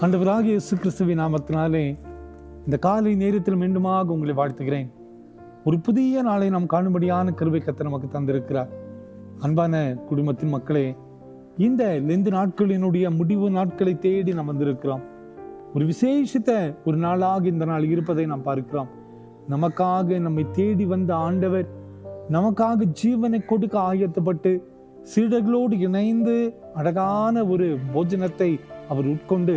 ஆண்டவராகிய இயேசு கிறிஸ்துவின் நாமத்தினாலே இந்த காலை நேரத்தில் மீண்டுமாக உங்களை வாழ்த்துகிறேன். ஒரு புதிய நாளை நாம் காணும்படியான கிருபை கர்த்தர் நமக்கு தந்திருக்கிறார். அன்பான குடும்பத்தின் மக்களே, இந்த லெந்து நாட்களினுடைய முடிவு நாட்களை தேடி நாம் வந்திருக்கிறோம். ஒரு விசேஷித்த ஒரு நாளாக இந்த நாள் இருப்பதை நாம் பார்க்கிறோம். நமக்காக நம்மை தேடி வந்த ஆண்டவர் நமக்காக ஜீவனை கொடுக்க ஆயத்தப்பட்டு சீடர்களோடு இணைந்து அழகான ஒரு போஜனத்தை அவர் உட்கொண்டு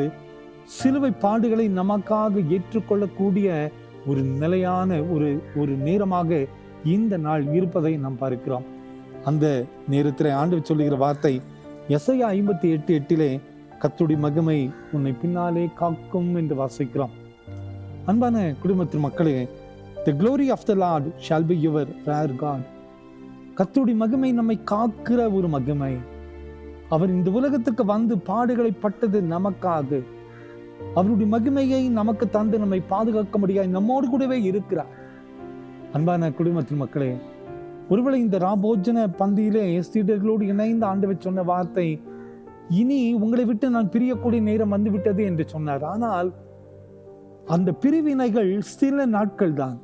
சிலுவை பாடுகளை நமக்காக ஏற்றுக்கொள்ளக்கூடிய ஒரு நிலையான ஒரு நேரமாக இந்த நாள் இருப்பதை நாம் பார்க்கிறோம். அந்த நேரத்தில் ஆண்டவர் சொல்லுகிற வார்த்தை எசையா 58:8 கர்த்தருடைய மகிமை உன்னை பின்னாலே காக்கும் என்று வாசிக்கிறோம். அன்பான குடும்பத்தின் மக்களே, the glory of the Lord shall be your rare God. கர்த்தருடைய மகிமை நம்மை காக்கிற ஒரு மகிமை. அவர் இந்த உலகத்துக்கு வந்து பாடுகளை பட்டது நமக்காக. அவருடைய மகிமையை நமக்கு தந்து நம்மை பாதுகாக்க முடியாது, நம்மோடு கூடவே இருக்கிறார். அன்பான குடும்பத்தின் மக்களே, ஒருவேளை இந்த ராபோஜன பந்தியிலே சீடர்களோடு இணைந்து ஆண்டவர் சொன்ன வார்த்தை, இனி உங்களை விட்டு நான் பிரியக்கூடிய நேரம் வந்துவிட்டது என்று சொன்னார். ஆனால் அந்த பிரிவினைகள் சில நாட்கள் தான்.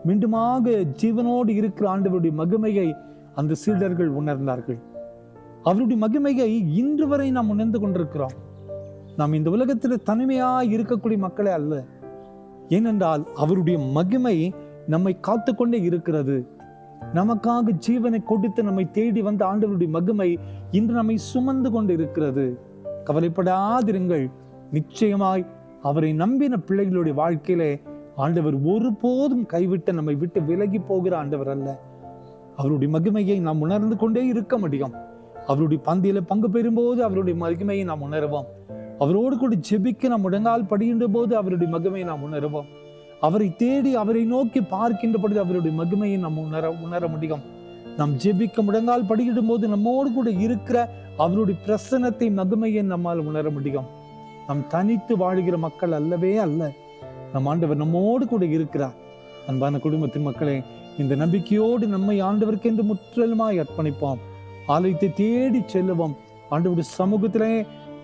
மீண்டுமாக ஜீவனோடு இருக்கிற ஆண்டவருடைய மகிமையை அந்த சீடர்கள் உணர்ந்தார்கள். அவருடைய மகிமையை இன்று வரை நாம் உணர்ந்து கொண்டிருக்கிறோம். நாம் இந்த உலகத்தில் தனிமையாய் இருக்கக்கூடிய மக்களே அல்ல. ஏனென்றால் அவருடைய மகிமை நம்மை காத்து கொண்டே இருக்கிறது. நமக்காக ஜீவனை கொடுத்து நம்மை தேடி வந்த ஆண்டவருடைய மகிமை இன்று நம்மை சுமந்து கொண்டு இருக்கிறது. கவலைப்படாதிருங்கள். நிச்சயமாய் அவரை நம்பின பிள்ளைகளுடைய வாழ்க்கையிலே ஆண்டவர் ஒருபோதும் கைவிட்டு நம்மை விட்டு விலகி போகிற ஆண்டவர் அல்ல. அவருடைய மகிமையை நாம் உணர்ந்து கொண்டே இருக்க முடியும். அவருடைய பந்தியில பங்கு பெறும்போது அவருடைய மகிமையை நாம் உணர்வோம். அவரோடு கூட ஜெபிக்க நாம் முடங்கால் படிக்கின்ற போது அவருடைய மகிமையை நாம் உணர்வோம். அவரை தேடி அவரை நோக்கி பார்க்கின்ற பொழுது அவருடைய மகிமையை நாம் உணர முடியும். நாம் ஜெபிக்க முடங்கால் படிக்கிடும் போது நம்மோடு கூட இருக்கிற அவருடைய பிரசன்னத்தை மகிமையை நம்மால் உணர முடியும். நாம் தனித்து வாழ்கிற மக்கள் அல்லவே அல்ல. நம் ஆண்டவர் நம்மோடு கூட இருக்கிறார். அன்பான குடும்பத்தின் மக்களே, இந்த நம்பிக்கையோடு நம்மை ஆண்டவருக்கு என்று முற்றிலுமாய் அர்ப்பணிப்போம். ஆலயத்தை தேடி செல்லுவோம். ஆண்டவருடைய சமூகத்திலே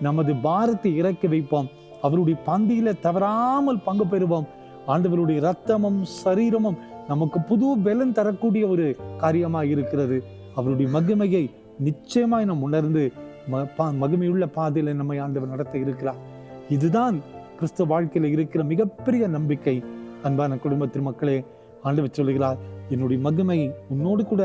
நமது பாரத்தை இறக்கி வைப்போம். அவருடைய பந்தியில தவறாமல் பங்கு பெறுவோம். ஆண்டவருடைய இரத்தமும் சரீரமும் நமக்கு புது பலன் தரக்கூடிய ஒரு காரியமாய் இருக்கிறது. அவருடைய மகிமையை நிச்சயமாய் நாம் உணர்ந்து மகிமையுள்ள பாதையில நம்மை ஆண்டவர் நடத்த இருக்கிறார். இதுதான் கிறிஸ்தவ வாழ்க்கையில இருக்கிற மிகப்பெரிய நம்பிக்கை. அன்பான குடும்பத்தின் மக்களே, ஆண்டவர் சொல்லுகிறார், என்னுடைய மகிமை உன்னோடு கூட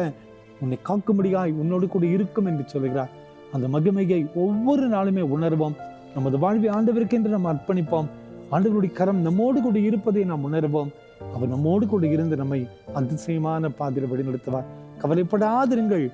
உன்னை காக்கும்படியாய் உன்னோடு கூட இருக்கும் என்று சொல்லுகிறார். அந்த மகிமையை ஒவ்வொரு நாளுமே உணர்வோம். நமது வாழ்வை ஆண்டவருக்கு என்று நாம் அர்ப்பணிப்போம். ஆண்டவருடைய கரம் நம்மோடு கூட இருப்பதை நாம் உணர்வோம். அவர் நம்மோடு கூட இருந்து நம்மை அதிசயமான பாதையில் வழிநடத்துவார். கவலைப்படாதிருங்கள்.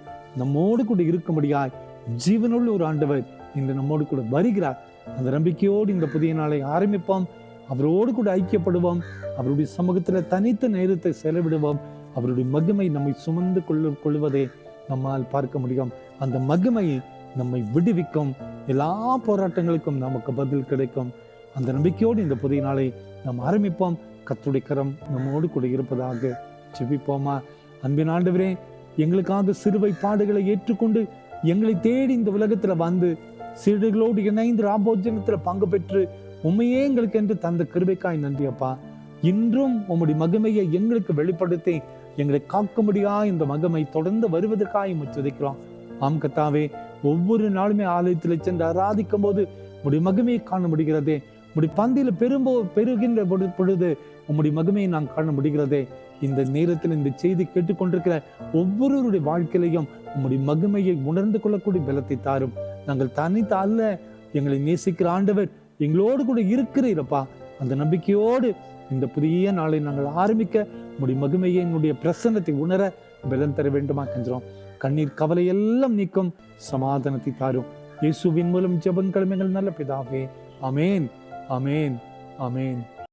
நம்மோடு கூட இருக்கும்படியாய் ஜீவனுள்ள ஒரு ஆண்டவர் இன்று நம்மோடு கூட வருகிறார். அந்த நம்பிக்கையோடு இந்த புதிய நாளை ஆரம்பிப்போம். அவரோடு கூட ஐக்கியப்படுவோம். அவருடைய சமூகத்துல தனித்த நேரத்தை செலவிடுவோம். அவருடைய மகிமை நம்மை சுமந்து கொள்வதை நம்மால் பார்க்க முடியும். அந்த மகிமையை நம்மை விடுவிக்கும். எல்லா போராட்டங்களுக்கும் நமக்கு பதில் கிடைக்கும். அந்த நம்பிக்கையோடு இந்த புதிய நாளை நாம் ஆரம்பிப்போம். கர்த்தருடைய கரம் நம்மோடு கூட இருப்பதாக ஜெபிப்போமா. அன்பின் ஆண்டவரே, எங்களுக்காக சிறுவை பாடுகளை ஏற்றுக்கொண்டு எங்களை தேடி இந்த உலகத்துல வந்து சீடர்களோடு இணைந்து ராபோஜனத்துல பங்கு பெற்று உண்மையே எங்களுக்கு என்று தந்த கிருபைக்காய் நன்றி அப்பா. இன்றும் உம்முடைய மகிமையை எங்களுக்கு வெளிப்படுத்தி எங்களை காக்கும்படியா இந்த மகிமை தொடர்ந்து வருவதற்காக முச்சுதைக்கிறோம். ஆம் கர்த்தாவே, ஒவ்வொரு நாளுமே ஆலயத்தில் சென்று ஆராதிக்கும் போது உம்முடைய மகிமையை காண முடிகிறதே. உம்முடைய பந்தியில பெருகின்ற பொழுது உம்முடைய மகிமையை நான் காண முடிகிறதே. இந்த நேரத்தில் இந்த செய்தி கேட்டுக்கொண்டிருக்கிற ஒவ்வொருவருடைய வாழ்க்கையிலையும் உம்முடைய மகிமையை உணர்ந்து கொள்ளக்கூடிய பலத்தை தாரும். நாங்கள் தனித்து அல்ல, எங்களை நேசிக்கிற ஆண்டவர் எங்களோடு கூட இருக்கிறீரப்பா. அந்த நம்பிக்கையோடு இந்த புதிய நாளை நாங்கள் ஆரம்பிக்க உம்முடைய மகிமையை என்னுடைய பிரசன்னத்தை உணர பலன் தர வேண்டுமா கெஞ்சுறோம். கண்ணீர் கவலை எல்லாம் நீக்கும் சமாதானத்தை தாரும். இயேசுவின் மூலம் ஜெபங்களும் எங்கள் நல்ல பிதாவே. ஆமேன், ஆமேன், ஆமேன்.